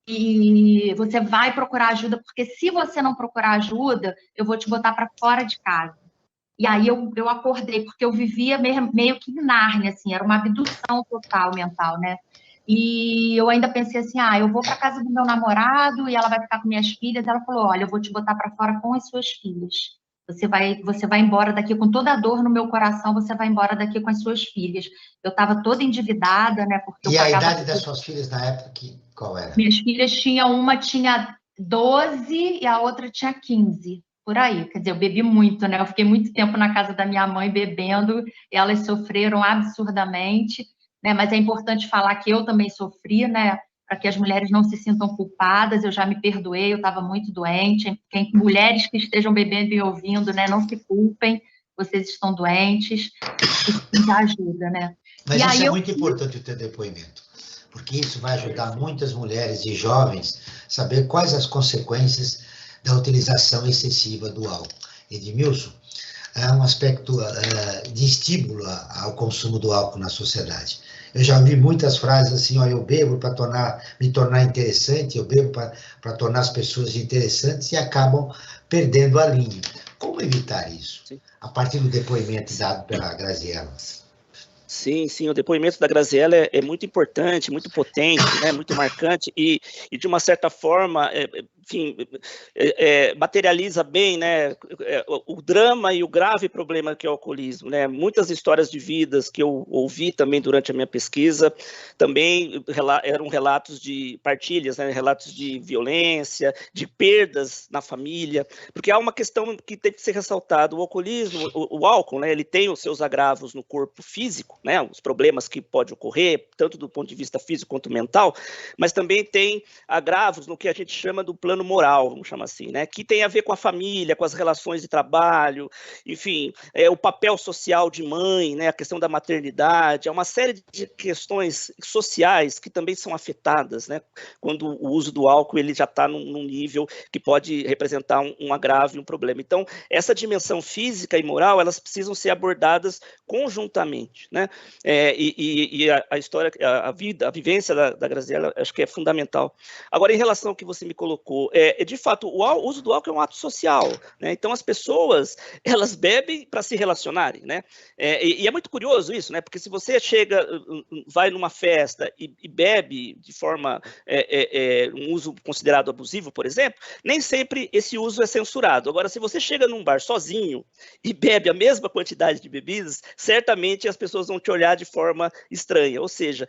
S3: e você vai procurar ajuda, porque se você não procurar ajuda, eu vou te botar para fora de casa. E aí eu acordei, porque eu vivia meio que em Nárnia, assim, era uma abdução total mental, né? E eu ainda pensei assim, eu vou para casa do meu namorado e ela vai ficar com minhas filhas. Ela falou, olha, eu vou te botar para fora com as suas filhas. Você vai embora daqui com toda a dor no meu coração, você vai embora daqui com as suas filhas. Eu estava toda endividada, né? Porque
S2: e a idade das suas filhas na época, qual era?
S3: Minhas filhas uma tinha 12 e a outra tinha 15, por aí. Quer dizer, eu bebi muito, né? Eu fiquei muito tempo na casa da minha mãe bebendo, e elas sofreram absurdamente, né? Mas é importante falar que eu também sofri, né? Para que as mulheres não se sintam culpadas, eu já me perdoei, eu estava muito doente. Mulheres que estejam bebendo e ouvindo, né? Não se culpem, vocês estão doentes, isso já ajuda, né?
S2: Mas isso é muito importante, o teu depoimento, porque isso vai ajudar muitas mulheres e jovens a saber quais as consequências da utilização excessiva do álcool. Edmilson, é um aspecto de estímulo ao consumo do álcool na sociedade. Eu já ouvi muitas frases assim, eu bebo para me tornar interessante, eu bebo para tornar as pessoas interessantes, e acabam perdendo a linha. Como evitar isso?
S4: Sim.
S2: A partir do depoimento dado pela Graziella.
S4: Sim, o depoimento da Graziella é muito importante, muito potente, né, muito marcante, e de uma certa forma, enfim, materializa bem, né, o drama e o grave problema que é o alcoolismo, né. Muitas histórias de vidas que eu ouvi também durante a minha pesquisa, também eram relatos de partilhas, né, relatos de violência, de perdas na família, porque há uma questão que tem que ser ressaltada: o alcoolismo, o álcool, né, ele tem os seus agravos no corpo físico, né, os problemas que pode ocorrer, tanto do ponto de vista físico quanto mental, mas também tem agravos no que a gente chama do plano plano moral, vamos chamar assim, né, que tem a ver com a família, com as relações de trabalho, enfim, o papel social de mãe, né, a questão da maternidade, é uma série de questões sociais que também são afetadas, né, quando o uso do álcool ele já está num nível que pode representar um agravo e um problema. Então, essa dimensão física e moral, elas precisam ser abordadas conjuntamente, né, e a história, a vivência da Graziella, acho que é fundamental. Agora, em relação ao que você me colocou, de fato, o uso do álcool é um ato social, né, então as pessoas, elas bebem para se relacionarem, né, e é muito curioso isso, né, porque se você vai numa festa e bebe de forma, um uso considerado abusivo, por exemplo, nem sempre esse uso é censurado. Agora, se você chega num bar sozinho e bebe a mesma quantidade de bebidas, certamente as pessoas vão te olhar de forma estranha, ou seja,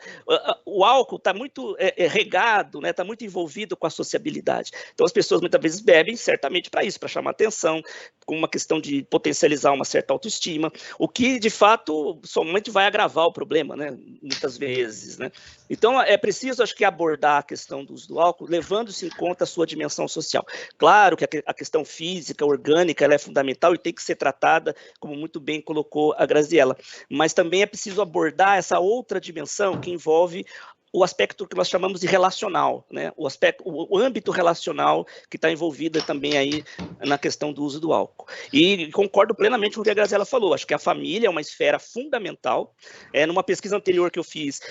S4: o álcool está muito regado, né, está muito envolvido com a sociabilidade. Então, as pessoas muitas vezes bebem certamente para isso, para chamar atenção, com uma questão de potencializar uma certa autoestima, o que, de fato, somente vai agravar o problema, né, muitas vezes, né. Então, é preciso, acho que, abordar a questão do uso do álcool, levando-se em conta a sua dimensão social. Claro que a questão física, orgânica, ela é fundamental e tem que ser tratada, como muito bem colocou a Graziella, mas também é preciso abordar essa outra dimensão que envolve o aspecto que nós chamamos de relacional, né? O âmbito relacional que está envolvido também aí na questão do uso do álcool. E concordo plenamente com o que a Graziella falou, acho que a família é uma esfera fundamental. Numa pesquisa anterior que eu fiz,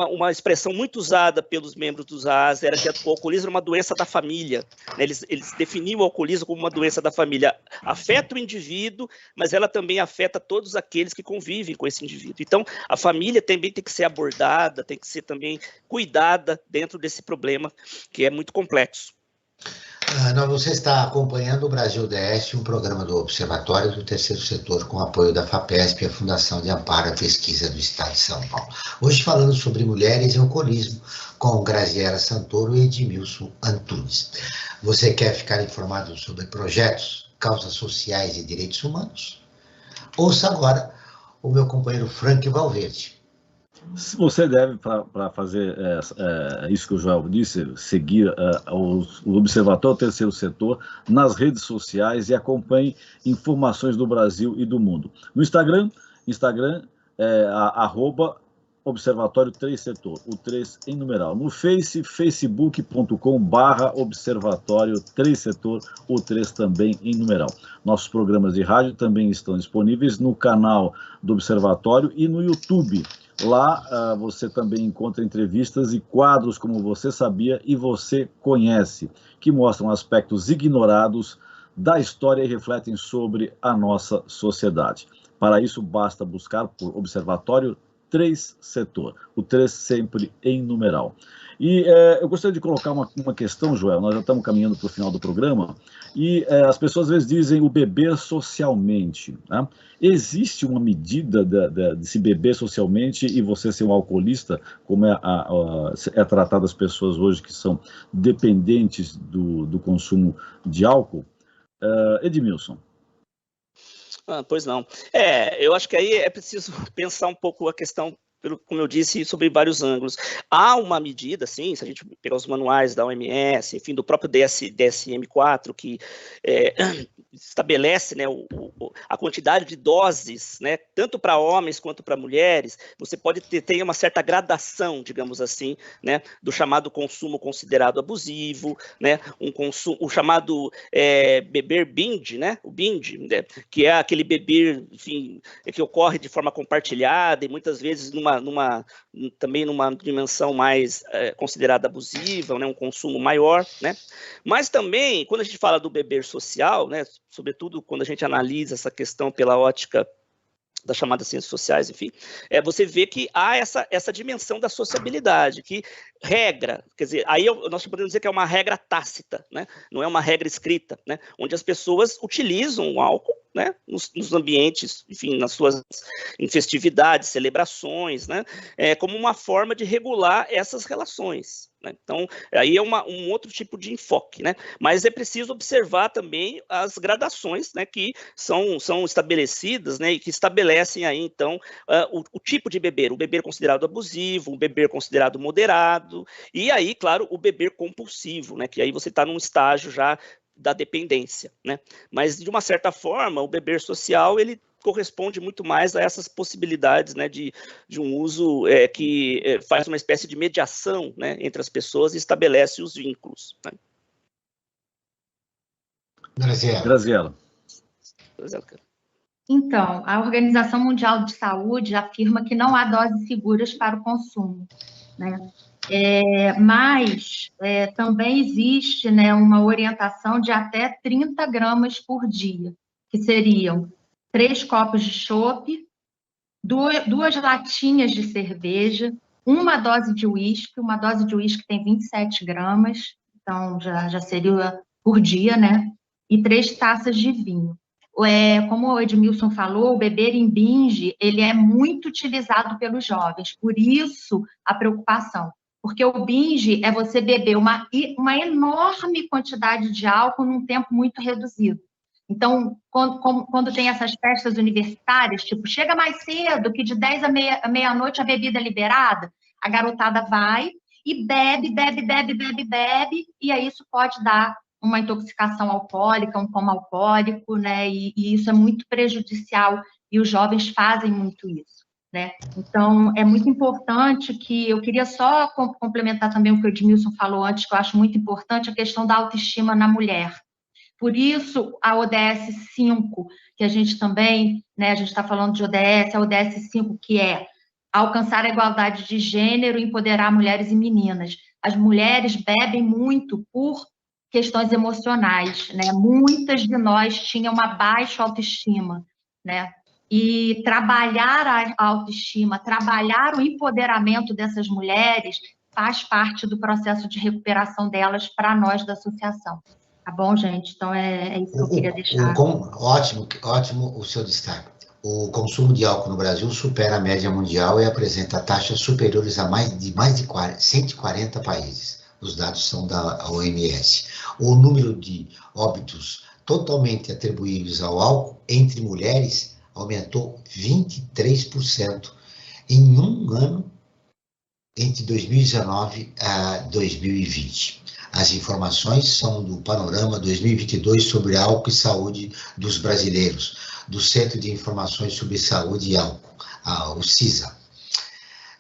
S4: uma expressão muito usada pelos membros dos AAS era que o alcoolismo era uma doença da família, né? Eles definiam o alcoolismo como uma doença da família. Afeta o indivíduo, mas ela também afeta todos aqueles que convivem com esse indivíduo. Então, a família também tem que ser abordada, tem que ser também cuidada dentro desse problema que é muito complexo.
S2: Ana, você está acompanhando o Brasil DS, um programa do Observatório do Terceiro Setor com apoio da FAPESP e a Fundação de Amparo à Pesquisa do Estado de São Paulo. Hoje falando sobre mulheres e alcoolismo com Graziella Santoro e Edmilson Antunes. Você quer ficar informado sobre projetos, causas sociais e direitos humanos? Ouça agora o meu companheiro Frank Valverde.
S5: Você deve, para fazer isso que o Joel disse, seguir o Observatório Terceiro Setor nas redes sociais e acompanhe informações do Brasil e do mundo. No Instagram é @Observatório 3 Setor, o 3 em numeral. No facebook.com/Observatório 3 Setor, o 3 também em numeral. Nossos programas de rádio também estão disponíveis no canal do Observatório e no YouTube. Lá você também encontra entrevistas e quadros como Você Sabia e Você Conhece, que mostram aspectos ignorados da história e refletem sobre a nossa sociedade. Para isso, basta buscar por Observatório 3 Setor, o 3 sempre em numeral. E eu gostaria de colocar uma questão, Joel, nós já estamos caminhando para o final do programa, e as pessoas às vezes dizem o beber socialmente, né? Existe uma medida de se beber socialmente e você ser um alcoolista, como é tratado as pessoas hoje que são dependentes do consumo de álcool? Edmilson.
S4: Pois não. Eu acho que aí é preciso pensar um pouco a questão, como eu disse, sobre vários ângulos. Há uma medida, sim, se a gente pegar os manuais da OMS, enfim, do próprio DSM-4, que estabelece, né, a quantidade de doses, né, tanto para homens quanto para mulheres, você pode ter uma certa gradação, digamos assim, né, do chamado consumo considerado abusivo, né, o chamado beber binge, né, o binge, né, que é aquele beber, enfim, que ocorre de forma compartilhada e muitas vezes também numa dimensão mais considerada abusiva, né, um consumo maior, né, mas também, quando a gente fala do beber social, né, sobretudo quando a gente analisa essa questão pela ótica das chamadas ciências sociais, enfim, você vê que há essa dimensão da sociabilidade, que regra, quer dizer, aí nós podemos dizer que é uma regra tácita, né? Não é uma regra escrita, né? Onde as pessoas utilizam o álcool, né? Nos ambientes, enfim, em festividades, celebrações, né? Como uma forma de regular essas relações, né? Então, aí é um outro tipo de enfoque, né? Mas é preciso observar também as gradações, né, que são estabelecidas, né, e que estabelecem aí, então, o tipo de beber, o beber considerado abusivo, o beber considerado moderado, e aí, claro, o beber compulsivo, né, que aí você está num estágio já da dependência, né? Mas, de uma certa forma, o beber social, ele corresponde muito mais a essas possibilidades, né, de um uso que faz uma espécie de mediação, né, entre as pessoas e estabelece os vínculos, né?
S5: Graziela.
S3: Então, a Organização Mundial de Saúde afirma que não há doses seguras para o consumo, né? Mas também existe, né, uma orientação de até 30 gramas por dia, que seriam 3 copos de chopp, 2 latinhas de cerveja, uma dose de uísque, uma dose de uísque tem 27 gramas, então já seria por dia, né? E 3 taças de vinho. Como o Edmilson falou, o beber em binge, ele é muito utilizado pelos jovens, por isso a preocupação. Porque o binge é você beber uma enorme quantidade de álcool num tempo muito reduzido. Então, quando tem essas festas universitárias, tipo, chega mais cedo, que de 10 à meia-noite a bebida é liberada, a garotada vai e bebe, e aí isso pode dar uma intoxicação alcoólica, um coma alcoólico, né? E isso é muito prejudicial, e os jovens fazem muito isso, né? Então, é muito importante que, eu queria só complementar também o que o Edmilson falou antes, que eu acho muito importante, a questão da autoestima na mulher. Por isso, a ODS 5, que a gente também, né, a gente está falando de ODS, a ODS 5, que é alcançar a igualdade de gênero e empoderar mulheres e meninas. As mulheres bebem muito por questões emocionais, né? Muitas de nós tinham uma baixa autoestima, né? E trabalhar a autoestima, trabalhar o empoderamento dessas mulheres faz parte do processo de recuperação delas para nós da associação. Tá bom, gente? Então, é isso que eu queria deixar.
S2: Ótimo o seu destaque. O consumo de álcool no Brasil supera a média mundial e apresenta taxas superiores a mais de 140 países. Os dados são da OMS. O número de óbitos totalmente atribuíveis ao álcool entre mulheres aumentou 23% em um ano, entre 2019 a 2020. As informações são do Panorama 2022 sobre álcool e saúde dos brasileiros, do Centro de Informações sobre Saúde e Álcool, o CISA.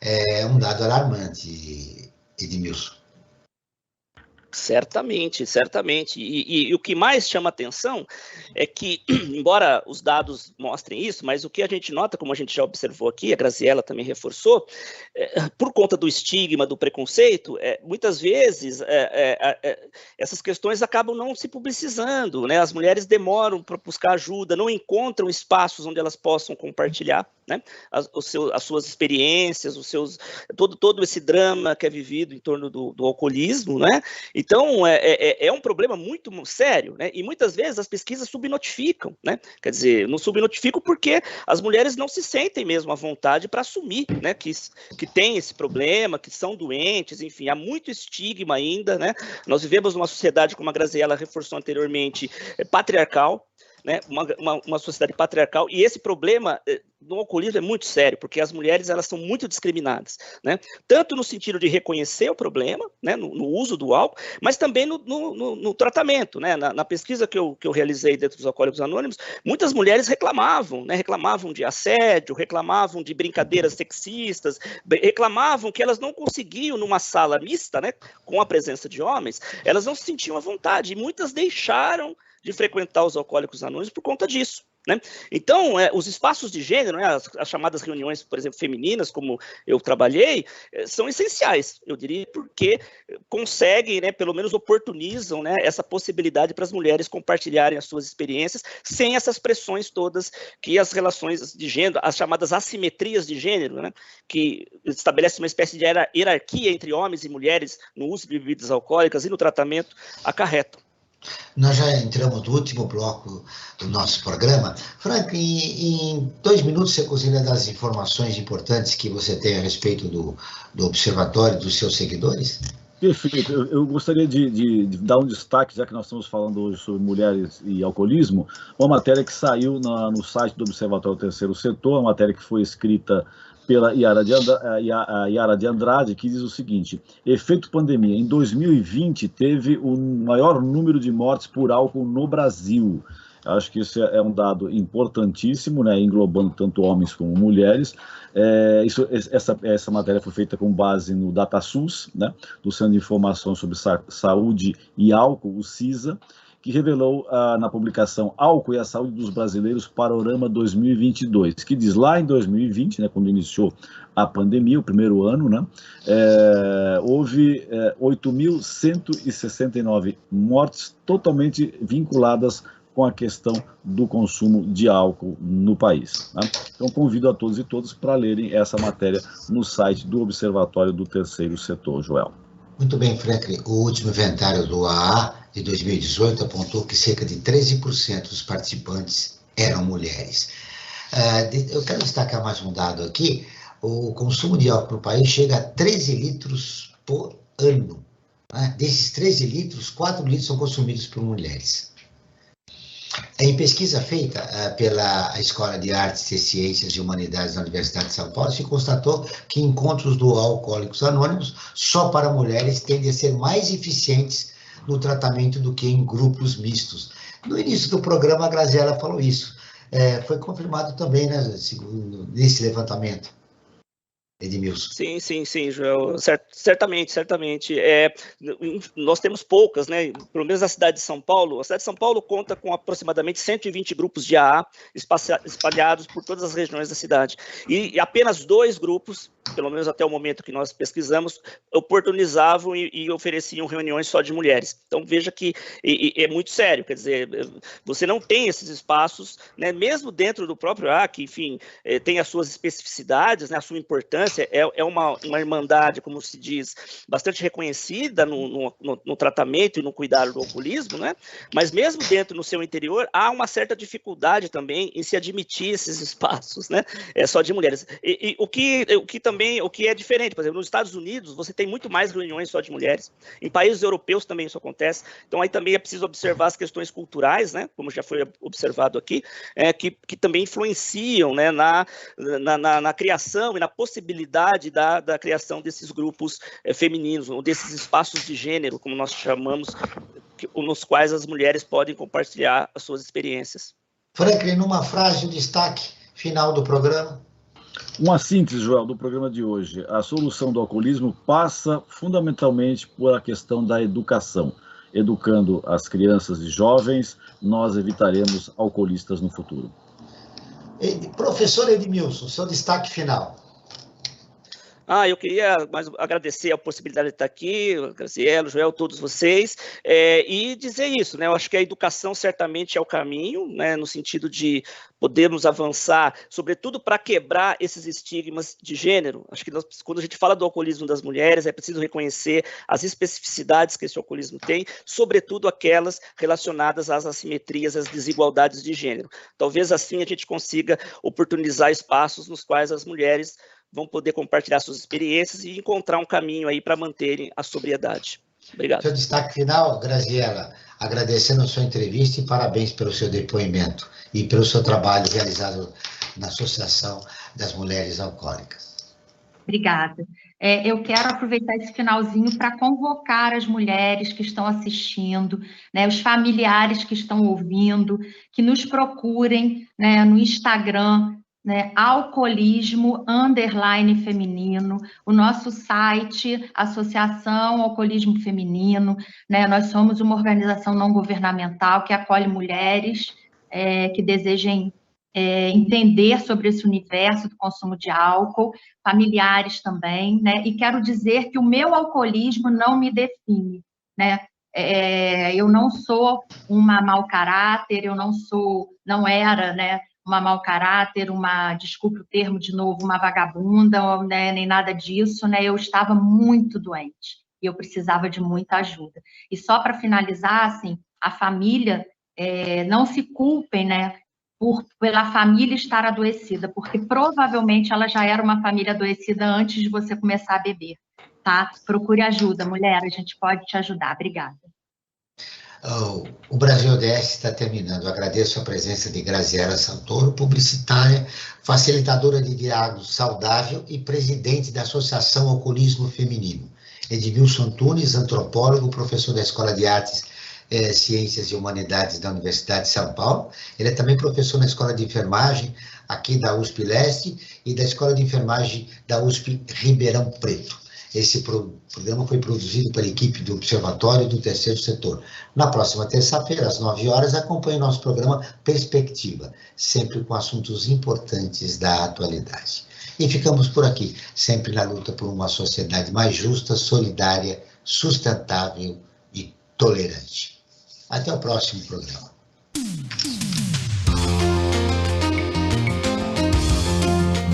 S2: É um dado alarmante, Edmilson.
S4: Certamente, certamente. E o que mais chama atenção é que, embora os dados mostrem isso, mas o que a gente nota, como a gente já observou aqui, a Graziela também reforçou, por conta do estigma, do preconceito, muitas vezes essas questões acabam não se publicizando, né? As mulheres demoram para buscar ajuda, não encontram espaços onde elas possam compartilhar, né, as suas experiências, todo esse drama que é vivido em torno do alcoolismo, né? Então, é um problema muito sério, né? E muitas vezes as pesquisas subnotificam, né? Quer dizer, não subnotificam porque as mulheres não se sentem mesmo à vontade para assumir, né, que tem esse problema, que são doentes, enfim, há muito estigma ainda, né? Nós vivemos numa sociedade, como a Graziela reforçou anteriormente, patriarcal, né, uma sociedade patriarcal, e esse problema no alcoolismo é muito sério, porque as mulheres, elas são muito discriminadas, né, tanto no sentido de reconhecer o problema, né, no uso do álcool, mas também no tratamento, né, na pesquisa que eu realizei dentro dos Alcoólicos Anônimos, muitas mulheres reclamavam, né, reclamavam de assédio, reclamavam de brincadeiras sexistas, reclamavam que elas não conseguiam, numa sala mista, né, com a presença de homens, elas não se sentiam à vontade, e muitas deixaram de frequentar os Alcoólicos Anônimos por conta disso, né? Então, os espaços de gênero, né, as chamadas reuniões, por exemplo, femininas, como eu trabalhei, são essenciais, eu diria, porque conseguem, né, pelo menos oportunizam, né, essa possibilidade para as mulheres compartilharem as suas experiências sem essas pressões todas que as relações de gênero, as chamadas assimetrias de gênero, né, que estabelece uma espécie de hierarquia entre homens e mulheres no uso de bebidas alcoólicas e no tratamento, acarretam.
S2: Nós já entramos no último bloco do nosso programa. Frank, em 2 minutos você conseguiria dar as informações importantes que você tem a respeito do observatório, dos seus seguidores?
S5: Perfeito. Eu gostaria de dar um destaque, já que nós estamos falando hoje sobre mulheres e alcoolismo, uma matéria que saiu no site do Observatório do Terceiro Setor, uma matéria que foi escrita pela Yara de Andrade, que diz o seguinte: efeito pandemia, em 2020 teve o maior número de mortes por álcool no Brasil. Acho que isso é um dado importantíssimo, né, englobando tanto homens como mulheres. Essa matéria foi feita com base no DataSUS, né, do Centro de Informação sobre Saúde e Álcool, o CISA, que revelou na publicação Álcool e a Saúde dos Brasileiros, Panorama 2022, que diz lá em 2020, né, quando iniciou a pandemia, o primeiro ano, né, houve 8.169 mortes totalmente vinculadas com a questão do consumo de álcool no país. Né? Então, convido a todos e todas para lerem essa matéria no site do Observatório do Terceiro Setor, Joel.
S2: Muito bem, Franklin. O último inventário do AA de 2018 apontou que cerca de 13% dos participantes eram mulheres. Eu quero destacar mais um dado aqui. O consumo de álcool no país chega a 13 litros por ano. Né? Desses 13 litros, 4 litros são consumidos por mulheres. Em pesquisa feita pela Escola de Artes e Ciências e Humanidades da Universidade de São Paulo, se constatou que encontros do Alcoólicos Anônimos só para mulheres tendem a ser mais eficientes no tratamento do que em grupos mistos. No início do programa, a Graziela falou isso. Foi confirmado também, né, nesse levantamento, Edmilson.
S4: Sim, Joel, certamente. Nós temos poucas, né? Pelo menos na cidade de São Paulo. A cidade de São Paulo conta com aproximadamente 120 grupos de AA espalhados por todas as regiões da cidade. E apenas 2 grupos, pelo menos até o momento que nós pesquisamos, oportunizavam e ofereciam reuniões só de mulheres. Então, veja que é muito sério, quer dizer, você não tem esses espaços, né? Mesmo dentro do próprio AA, que, enfim, tem as suas especificidades, né? A sua importância. É uma irmandade, como se diz, bastante reconhecida no tratamento e no cuidado do alcoolismo, né? Mas mesmo dentro, no seu interior, há uma certa dificuldade também em se admitir esses espaços, né? Só de mulheres. O que é diferente, por exemplo, nos Estados Unidos, você tem muito mais reuniões só de mulheres. Em países europeus também isso acontece. Então, aí também é preciso observar as questões culturais, né? Como já foi observado aqui, que também influenciam, né, na criação e na possibilidade da criação desses grupos femininos, ou desses espaços de gênero, como nós chamamos, nos quais as mulheres podem compartilhar as suas experiências.
S2: Franklin, numa frase, o destaque final do programa.
S5: Uma síntese, Joel, do programa de hoje. A solução do alcoolismo passa fundamentalmente por a questão da educação. Educando as crianças e jovens, nós evitaremos alcoolistas no futuro.
S2: Professor Edmilson, seu destaque final.
S4: Eu queria mais agradecer a possibilidade de estar aqui, Graziela, Joel, todos vocês, e dizer isso, né? Eu acho que a educação certamente é o caminho, né? No sentido de podermos avançar, sobretudo para quebrar esses estigmas de gênero. Acho que quando a gente fala do alcoolismo das mulheres, é preciso reconhecer as especificidades que esse alcoolismo tem, sobretudo aquelas relacionadas às assimetrias, às desigualdades de gênero. Talvez assim a gente consiga oportunizar espaços nos quais as mulheres vão poder compartilhar suas experiências e encontrar um caminho aí para manterem a sobriedade. Obrigado.
S2: Seu destaque final, Graziela, agradecendo a sua entrevista e parabéns pelo seu depoimento e pelo seu trabalho realizado na Associação das Mulheres Alcoólicas.
S3: Obrigada. Eu quero aproveitar esse finalzinho para convocar as mulheres que estão assistindo, né, os familiares que estão ouvindo, que nos procurem, né, no Instagram, né, alcoolismo_feminino, o nosso site, Associação Alcoolismo Feminino, né, nós somos uma organização não governamental que acolhe mulheres que desejem entender sobre esse universo do consumo de álcool, familiares também, né, e quero dizer que o meu alcoolismo não me define, né, eu não sou uma mau caráter, eu não era, né, uma mau caráter, desculpe o termo de novo, uma vagabunda, né, nem nada disso, né? Eu estava muito doente e eu precisava de muita ajuda. E só para finalizar, assim, a família, não se culpem, né, pela família estar adoecida, porque provavelmente ela já era uma família adoecida antes de você começar a beber. tá? Procure ajuda, mulher, a gente pode te ajudar. Obrigada.
S2: O Brasil ODS está terminando. Eu agradeço a presença de Graziela Santoro, publicitária, facilitadora de diálogo saudável e presidente da Associação Alcoolismo Feminino. Edmilson Tunes, antropólogo, professor da Escola de Artes, Ciências e Humanidades da Universidade de São Paulo. Ele é também professor na Escola de Enfermagem aqui da USP Leste e da Escola de Enfermagem da USP Ribeirão Preto. Esse programa foi produzido pela equipe do Observatório do Terceiro Setor. Na próxima terça-feira, às 9 horas, acompanhe o nosso programa Perspectiva, sempre com assuntos importantes da atualidade. E ficamos por aqui, sempre na luta por uma sociedade mais justa, solidária, sustentável e tolerante. Até o próximo programa.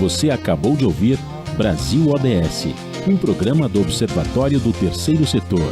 S1: Você acabou de ouvir Brasil ODS, um programa do Observatório do Terceiro Setor.